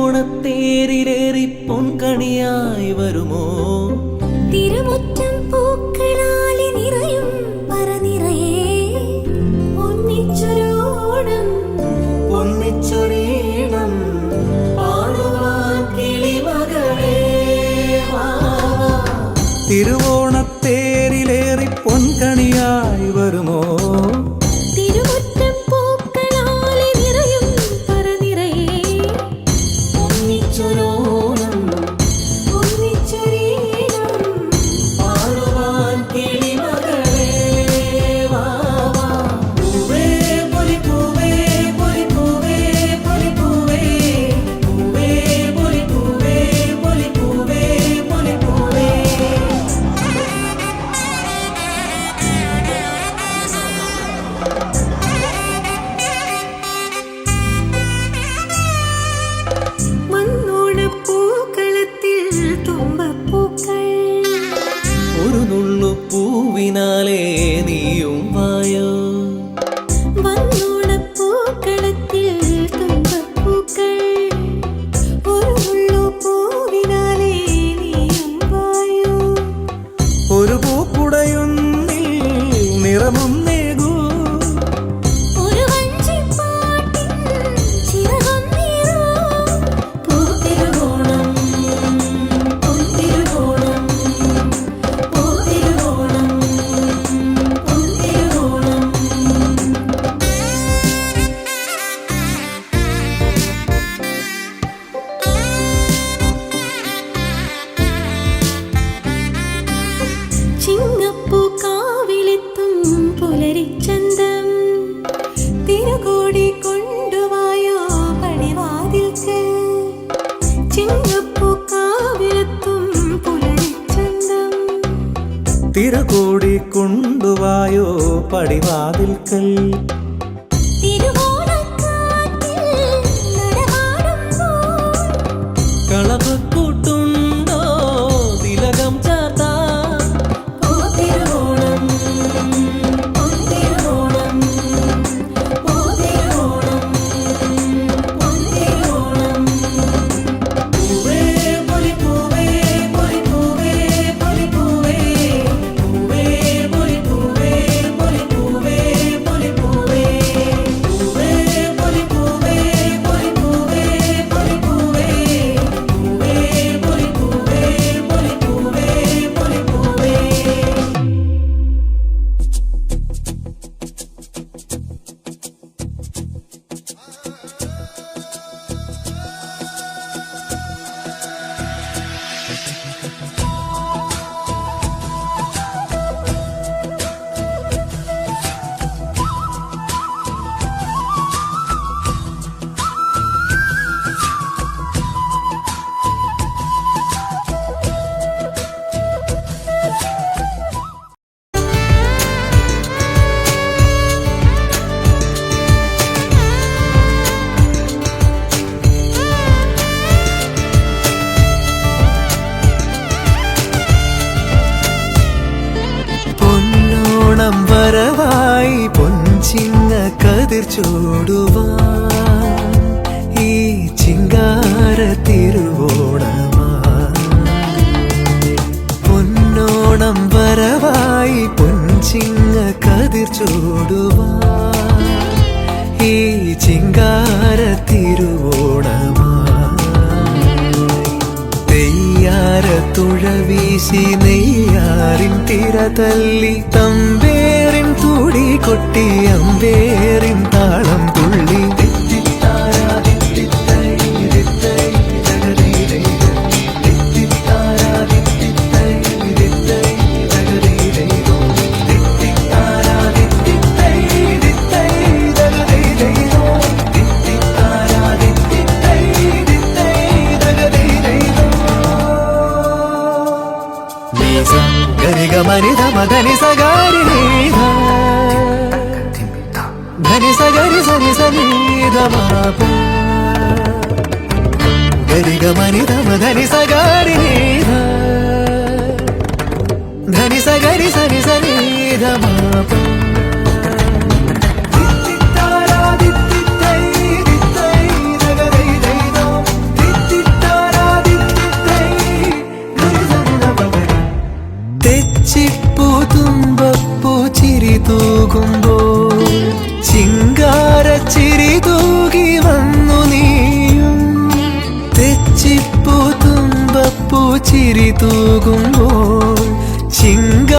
തിരുവോണത്തേരിലേറി പൊൻകണിയായി വരുമോ? തിരുമുറ്റം പൂക്കളാലെ നിറയും പറനിറയെ ഒന്നിച്ചൊരോണം ഒന്നിച്ചൊരീണം പാടുവാൻ കിളിമകളേ വാ. തിരുവോണത്തേരിലേറി പൊൻകണിയായി വരുമോ? പൂവിനാലേ നീയും വായോ. വന്നോണപ്പൂക്കളത്തിൽ തുമ്പപ്പൂക്കൾ ഒരു മുള്ളു പൂവിനാലേ നീയും വായോ. ഒരു പൂക്കുടയൊന്നിൽ നിറമും നേകൂ. ഒരു വഞ്ചിപ്പാട്ടിൻ ചിറകും നീറൂ. പൂത്തിരുവോണം പൊൻതിരുവോണം ചിങ്ങപ്പൂക്കാവിലെത്തും പുലരിച്ചന്തം തിരുകോടി കൊണ്ടുവായോ പടിവാതിൽക്കൽ. ചിങ്ങപ്പൂക്കാവിലെത്തും പുലരിച്ചന്തം തിരുകോടി കൊണ്ടുവായോ പടിവാതിൽക്കൽ. കളഭക്കൂട്ടുണ്ടോ തിലകം ചാർത്താ? വരവായി പൊൻചിങ്ങ കതിർ ചൂടുവാൻ ഈ ചിങ്കാര തിരുവോണമായി. പൊന്നോണം വരവായി പൊൻചിങ്ങ കതിർ ചൂടുവാൻ ഈ ചിങ്കാര തിരുവോണമായി. തെയ്യാര തുഴ വീശി നെയ്യാറിൻ തിര തല്ലി തമ്പേറിൻ തുടി കൊട്ടി അമ്പേറിൻ താളം തുള്ളി. గరి సని సని దమాప గరి గమని దమ ధని సగారి ధని సగరి సని సని దమాప തെച്ചിപ്പൂതുമ്പപ്പൂ ചിരി തൂകുമ്പോൾ ചിങ്കാരച്ചിരി തൂകി വന്നു നീയും തെച്ചിപ്പൂതുമ്പപ്പൂ ചിരി തൂകുമ്പോൾ ചിങ്ക